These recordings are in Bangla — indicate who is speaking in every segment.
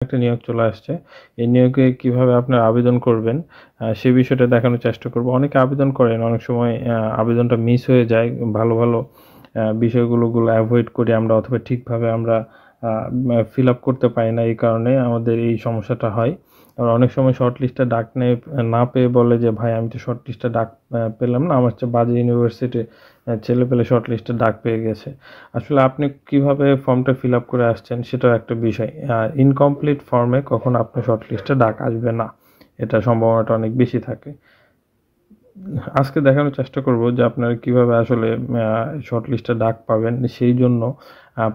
Speaker 1: একটা নিয়োগ চলে আসছে। এই নিয়োগে কিভাবে আপনারা আবেদন করবেন সে বিষয়টা দেখানোর চেষ্টা করব। অনেকে আবেদন করেন, অনেক সময় আবেদনটা মিস হয়ে যায়। ভালো বিষয়গুলো এভয়েড করি আমরা, অথবা ঠিকভাবে আমরা আ ফিল আপ করতে পারি না। এই কারণে আমাদের এই সমস্যাটা হয়। আবার অনেক সময় শর্ট লিস্টে ডাক না পেয়ে বলে যে, "ভাই আমি তো শর্ট লিস্টে ডাক পেলাম না। আমার চেয়ে বাজে ইউনিভার্সিটির ছেলেপেলে শর্ট লিস্টে ডাক পেয়ে গেছে।" আসলে আপনি কিভাবে ফর্মটা ফিল আপ করে আসছেন সেটাও একটা বিষয়। ইনকমপ্লিট ফর্মে কখনো আপনার শর্ট লিস্টে ডাক আসবে না। এটা সম্ভাবনাটা অনেক বেশি থাকে। আজকে দেখানোর চেষ্টা করব যে আপনারা কিভাবে আসলে শর্ট লিস্টে ডাক পাবেন। সেই জন্য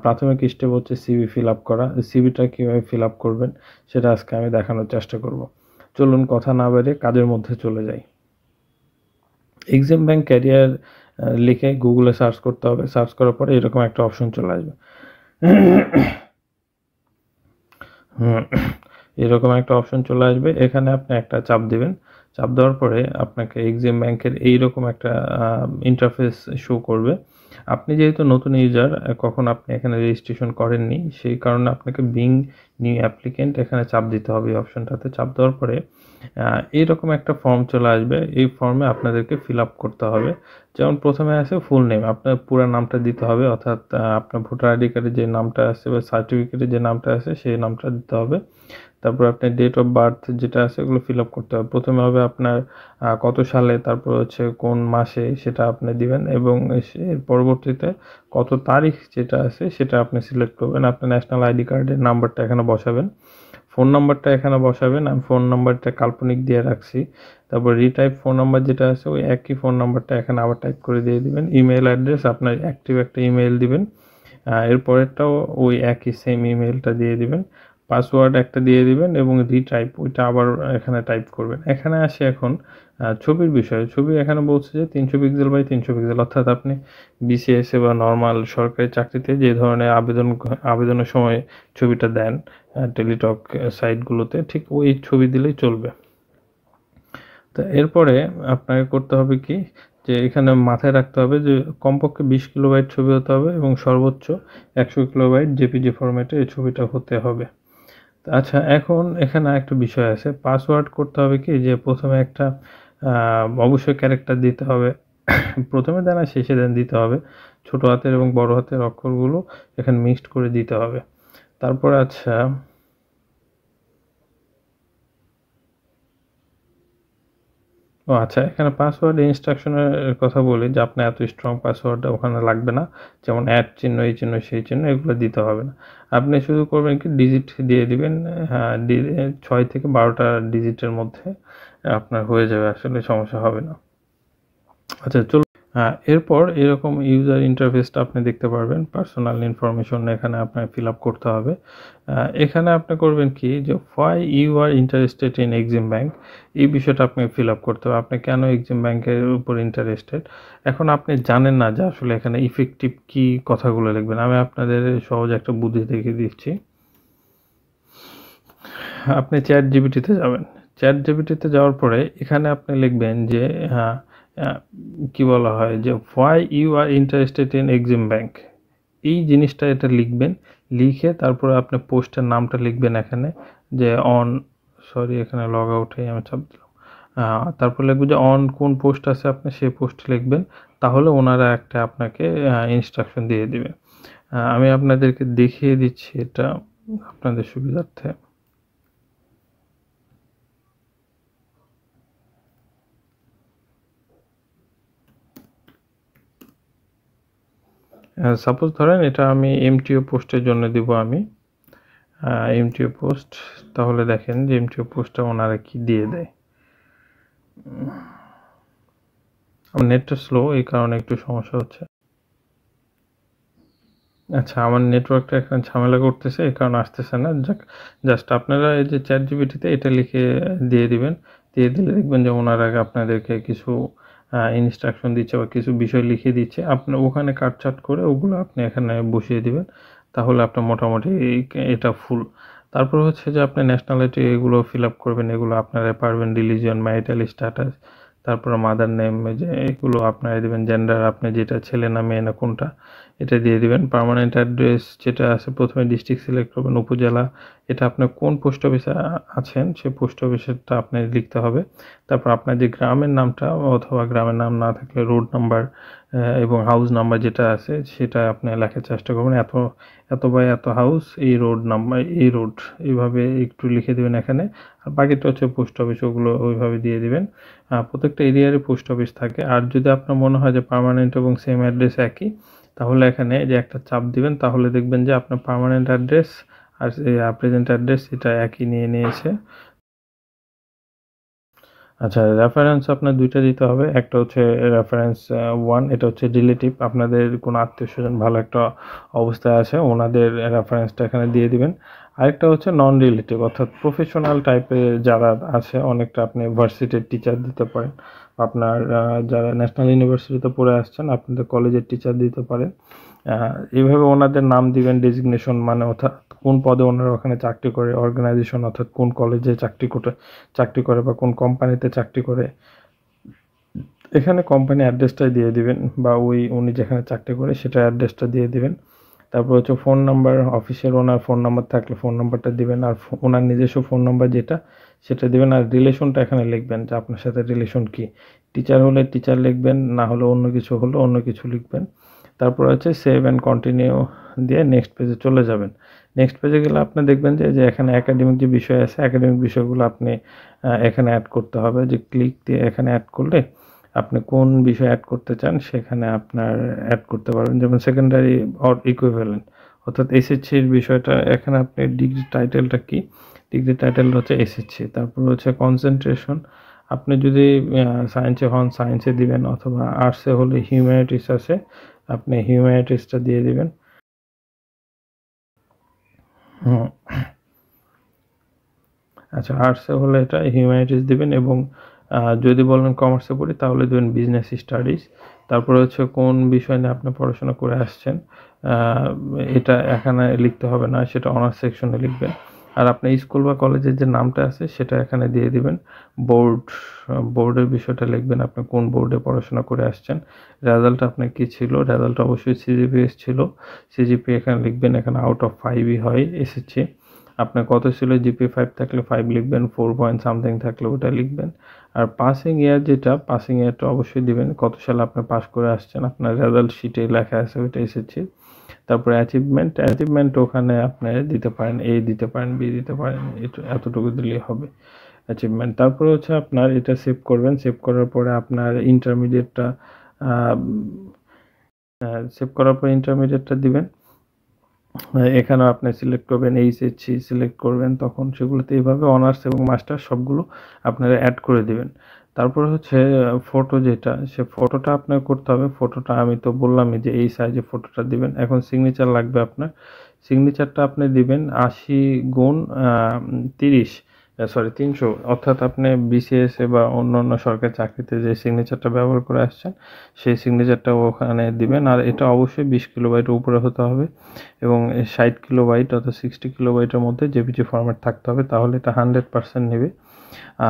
Speaker 1: প্রাথমিক স্টেপ হচ্ছে সিভি ফিল আপ করা। সিভিটা কিভাবে ফিল আপ করবেন সেটা আজকে আমি দেখানোর চেষ্টা করব। চলুন কথা না বাড়িয়ে কাজের মধ্যে চলে যাই। এক্সিম ব্যাংক ক্যারিয়ার লিখে গুগলে সার্চ করতে হবে। সার্চ করার পরে এরকম একটা অপশন চলে আসবে। এরকম একটা অপশন চলে আসবে। এখানে আপনি একটা চাপ দিবেন। চাপ দেওয়ার পরে আপনাকে এক্সিম ব্যাংকের এইরকম একটা ইন্টারফেস শো করবে। আপনি যেহেতু নতুন ইউজার, কখনো আপনি এখানে রেজিস্ট্রেশন করেননি, সেই কারণে আপনাকে বিং নিউ অ্যাপ্লিক্যান্ট এখানে চাপ দিতে হবে। এই অপশনটাতে চাপ দেওয়ার পরে এইরকম একটা ফর্ম চলে আসবে। এই ফর্মে আপনাদেরকে ফিল আপ করতে হবে। যেমন প্রথমে আছে ফুল নেম, আপনার পুরা নামটা দিতে হবে, অর্থাৎ আপনার ভোটার আইডি কার্ডে যে নামটা আছে বা সার্টিফিকেটে যে নামটা আছে সেই নামটা দিতে হবে। তারপর আপনার ডেট অফ বার্থ যেটা আছে ওগুলো ফিল আপ করতে হবে। প্রথমে হবে আপনার কত সালে, তারপর হচ্ছে কোন মাসে সেটা আপনি দিবেন, এবং এর পরবর্তীতে কত তারিখ যেটা আছে সেটা আপনি সিলেক্ট করবেন। আপনার ন্যাশনাল আইডি কার্ডের নাম্বারটা এখানে বসাবেন, ফোন নাম্বারটা এখানে বসাবেন। আমি ফোন নাম্বারটা কাল্পনিক দিয়ে রাখছি। তারপর রিটাইপ ফোন নাম্বার যেটা আছে ওই একই ফোন নাম্বারটা এখানে আবার টাইপ করে দিয়ে দিবেন। ইমেল অ্যাড্রেস আপনার অ্যাক্টিভ একটা ইমেল দিবেন। এরপরেরটাও ওই একই সেম ইমেলটা দিয়ে দিবেন। পাসওয়ার্ড একটা দিয়ে দিবেন এবং রিটাইপ ওইটা আবার এখানে টাইপ করবেন। এখানে আসি এখন ছবির বিষয়ে। ছবি এখানে বলছে যে 300 পিক্সেল বাই 300 পিক্সেল, অর্থাৎ আপনি বিসিএস বা নরমাল সরকারি চাকরিতে যে ধরনের আবেদনের সময় ছবিটা দেন টেলিটক সাইটগুলোতে, ঠিক ওই ছবি দিলেই চলবে। তো এরপরে আপনাকে করতে হবে কি, যে এখানে মাথায় রাখতে হবে যে কমপক্ষে 20 কিলোবাইট ছবি হতে হবে এবং সর্বোচ্চ 100 কিলোবাইট জেপিজি ফরম্যাটে এই ছবিটা হতে হবে। আচ্ছা, এখন এখানে একটা বিষয় আছে। পাসওয়ার্ড করতে হবে কি, যে প্রথমে একটা অবশ্যই ক্যারেক্টার দিতে হবে। প্রথমে দেন আর শেষে দেন দিতে হবে। ছোট হাতের এবং বড় হাতের অক্ষরগুলো এখানে মিক্সড করে দিতে হবে। তারপর আচ্ছা, আচ্ছা, এখানে পাসওয়ার্ড ইনস্ট্রাকশনের কথা বলি যে আপনার এত স্ট্রং পাসওয়ার্ড ওখানে লাগবে না। যেমন @ চিহ্ন, এই চিহ্ন, সেই চিহ্ন এগুলো দিতে হবে না। আপনি শুধু করবেন কি, ডিজিট দিয়ে দিবেন। 6 থেকে 12টা ডিজিটের মধ্যে আপনার হয়ে যাবে, আসলে সমস্যা হবে না। আচ্ছা, চলুন। এরপর এরকম ইউজার ইন্টারফেসটা আপনি দেখতে পারবেন। পার্সোনাল ইনফরমেশন এখানে আপনার ফিল আপ করতে হবে। এখানে আপনি করবেন কি, যে why you are interested in EXIM Bank, এই বিষয়টা আপনাকে ফিল আপ করতে হবে। আপনি কেন এক্সিম ব্যাংকের উপর ইন্টারেস্টেড। এখন আপনি জানেন না যে আসলে এখানে ইফেক্টিভ কি কথাগুলো লিখবেন। আমি আপনাদের সহজ একটা বুদ্ধি দেখিয়ে দিচ্ছি। আপনি চ্যাট জিপিটিতে যাবেন। চ্যাট জিপিটিতে যাওয়ার পরে এখানে আপনি লিখবেন যে হ্যাঁ, কি বলা হয় যে why you are interested in EXIM Bank, এই জিনিসটা এটা লিখবেন। লিখে তারপরে আপনি পোস্টের নামটা লিখবেন এখানে, যে অন, সরি এখানে লগ আউটে আমি চাপ দিলাম। তারপর লিখবেন যে অন কোন পোস্ট আছে আপনার সেই পোস্ট লিখবেন। তাহলে ওনারা একটা আপনাকে ইনস্ট্রাকশন দিয়ে দিবে। আমি আপনাদেরকে দেখিয়ে দিচ্ছি এটা আপনাদের সুবিধার্থে। সাপোজ ধরেন এটা আমি এমটিও পোস্টের জন্য দিব আমি। এমটিও পোস্ট, তাহলে দেখেন যে এমটিও পোস্টটা ওনারা কি দিয়ে দেয়। আমার নেটটা স্লো, এই কারণে একটু সমস্যা হচ্ছে। আচ্ছা, আমার নেটওয়ার্কটা এখন ঝামেলা করতেছে, এই কারণে আসতেছে না। জাস্ট আপনারা এই যে চ্যাট জিপিটিতে এটা লিখে দিয়ে দিবেন। দিয়ে দিলে দেখবেন যে ওনারা আপনাদেরকে কিছু ইনস্ট্রাকশন দিচ্ছে বা কিছু বিষয় লিখে দিচ্ছে। আপনি ওখানে কাটছাঁট করে ওগুলো আপনি এখানে বসিয়ে দিবেন। তাহলে আপনার মোটামুটি এটা ফুল। তারপর হচ্ছে যে আপনি ন্যাশনালিটি এগুলো ফিল আপ করবেন। এগুলো আপনারা পারবেন। রিলিজিয়ন, ম্যারিটাল স্ট্যাটাস, তারপরে মাদার নেম, যে এগুলো আপনারা দিবেন। জেন্ডার আপনি যেটা ছেলে না মেয়ে না কোনটা এটা দিয়ে দিবেন। পার্মানেন্ট অ্যাড্রেস যেটা আছে প্রথমে ডিস্ট্রিক্ট সিলেক্ট করবেন, উপজেলা, এটা আপনার কোন পোস্ট অফিসে আছেন সেই পোস্ট অফিসেরটা আপনার লিখতে হবে। তারপর আপনার যে গ্রামের নামটা অথবা গ্রামের নাম না থাকলে রোড নাম্বার এবং হাউস নাম্বার যেটা আছে সেটা আপনি লেখার চেষ্টা করবেন। এত বাই এত হাউস, এই রোড নাম্বার, এই রোড, এইভাবে একটু লিখে দিবেন এখানে। আর বাকিটা হচ্ছে পোস্ট অফিস, ওগুলো ওইভাবে দিয়ে দিবেন। প্রত্যেকটা এরিয়ারই পোস্ট অফিস থাকে। আর যদি আপনার মনে হয় যে পার্মানেন্ট এবং সেম অ্যাড্রেস একই, তাহলে এখানে যে একটা চাপ দিবেন, তাহলে দেখবেন যে আপনার পার্মানেন্ট অ্যাড্রেস আর প্রেজেন্ট অ্যাড্রেস এটা একই নিয়ে নিয়েছে। আচ্ছা, রেফারেন্স আপনার ২ টা দিতে হবে। একটা হচ্ছে রেফারেন্স 1, এটা হচ্ছে রিলেটিভ, আপনাদের কোনো আত্মীয়স্বজন ভালো একটা অবস্থায় আছে, ওনাদের রেফারেন্সটা এখানে দিয়ে দিবেন। আরেকটা হচ্ছে নন রিলেটিভ, অর্থাৎ প্রফেশনাল টাইপের যারা আছে, অনেকটা আপনি ভার্সিটির টিচার দিতে পারেন। আপনার যারা ন্যাশনাল ইউনিভার্সিটিতে পড়ে আসছেন, আপনাদের কলেজের টিচার দিতে পারেন। এইভাবে ওনাদের নাম দিবেন, ডেজিগনেশন মানে অর্থাৎ কোন পদে ওনারা ওখানে চাকরি করে, অর্গানাইজেশন অর্থাৎ কোন কলেজে চাকরি করে বা কোন কোম্পানিতে চাকরি করে। এখানে কোম্পানি অ্যাড্রেসটা দিয়ে দিবেন বা উনি যেখানে চাকরি করে সেটার অ্যাড্রেসটা দিয়ে দিবেন। তারপর হচ্ছে ফোন নাম্বার, অফিসের ওনার ফোন নাম্বার থাকলে ফোন নাম্বারটা দিবেন, আর ওনার নিজস্ব ফোন নাম্বার যেটা সেটা দিবেন। আর রিলেশনটা এখানে লিখবেন যে আপনার সাথে রিলেশন কি, টিচার হলে টিচার লিখবেন, না হলে অন্য কিছু হলে অন্য কিছু লিখবেন। তারপর হচ্ছে সেভ অ্যান্ড কন্টিনিউ দিয়ে নেক্সট পেজে চলে যাবেন। নেক্সট পেজে গেলে আপনি দেখবেন যে এখানে একাডেমিক যে বিষয় আছে, একাডেমিক বিষয়গুলো আপনি এখানে অ্যাড করতে হবে। যে ক্লিক দিয়ে এখানে অ্যাড করলে আপনি কোন বিষয় অ্যাড করতে চান সেখানে আপনার অ্যাড করতে পারবেন। যেমন সেকেন্ডারি অর ইকুইভ্যালেন্ট, অর্থাৎ এসএসসির বিষয়টা এখানে আপনি ডিগ্রি টাইটেলটা কি, ডিগ্রি টাইটেল হচ্ছে এসএসসি। তারপর হচ্ছে কনসেন্ট্রেশন, আপনি যদি সায়েন্সে হন সায়েন্সে দিবেন, অথবা আর্টসে হলে হিউম্যানিটিস আছে, আপনি হিউম্যানিটিসটা দিয়ে দিবেন। হুম, আচ্ছা, আর্টসে হলে এটা হিউম্যানিটিস দিবেন, এবং যদি বলেন কমার্সে পড়ি তাহলে দিবেন বিজনেস স্টাডিজ। তারপরে হচ্ছে কোন বিষয় নিয়ে আপনি পড়াশোনা করে আসছেন, এটা এখানে লিখতে হবে না, সেটা অনার্স সেকশনে লিখবেন। আর আপনার স্কুল বা কলেজের যে নামটা আছে সেটা এখানে দিয়ে দিবেন। বোর্ডের বিষয়টা লিখবেন, আপনি কোন বোর্ডে পড়াশোনা করে আসছেন। রেজাল্ট আপনার কী ছিল, রেজাল্ট অবশ্যই সিজিপিএস ছিল, সিজিপি এখানে লিখবেন। এখানে আউট অফ 5ই হয় এসেছে। আপনার কত ছিল, জিপি 5 থাকলে 5 লিখবেন, 4 পয়েন্ট সামথিং থাকলে ওটা লিখবেন। আর পাসিং ইয়ার যেটা, পাসিং ইয়ারটা অবশ্যই দিবেন, কত সালে আপনি পাস করে আসছেন, আপনার রেজাল্ট শিটে লেখা আছে ওইটা এসেছে। তারপরে অ্যাচিভমেন্ট ওখানে আপনি দিতে পারেন, এ দিতে পারেন, বি দিতে পারেন, এতটুকু দিলেই হবে অ্যাচিভমেন্ট। তারপরে হচ্ছে আপনার এটা সেভ করবেন, সেভ করার পরে আপনার ইন্টারমিডিয়েটটা সেভ করার পর ইন্টারমিডিয়েটটা দিবেন। এখানেও আপনি সিলেক্ট করবেন, এইচএসসি সিলেক্ট করবেন, তখন সেগুলোতে এইভাবে অনার্স এবং মাস্টার সবগুলো আপনারা অ্যাড করে দিবেন। তারপর হচ্ছে ফটো যেটা, সে ফটোটা আপনার করতে হবে। ফটোটা আমি তো বললামই যে এই সাইজে ফটোটা দিবেন। এখন সিগনেচার লাগবে আপনার, সিগনেচারটা আপনি দিবেন 80x30, 300, অর্থাৎ আপনি বিসিএসে বা অন্যান্য সরকারি চাকরিতে যে সিগনেচারটা ব্যবহার করে আসছেন সেই সিগনেচারটা ওখানে দিবেন। আর এটা অবশ্যই 20 কিলোবাইটের উপরে হতে হবে, এবং 60 কিলোবাইট অর্থাৎ 60 কিলোবাইটের মধ্যে জেপিজি ফরম্যাট থাকতে হবে, তাহলে এটা 100% নেবে।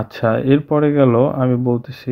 Speaker 1: আচ্ছা, এরপরে গেল আমি বলতেছি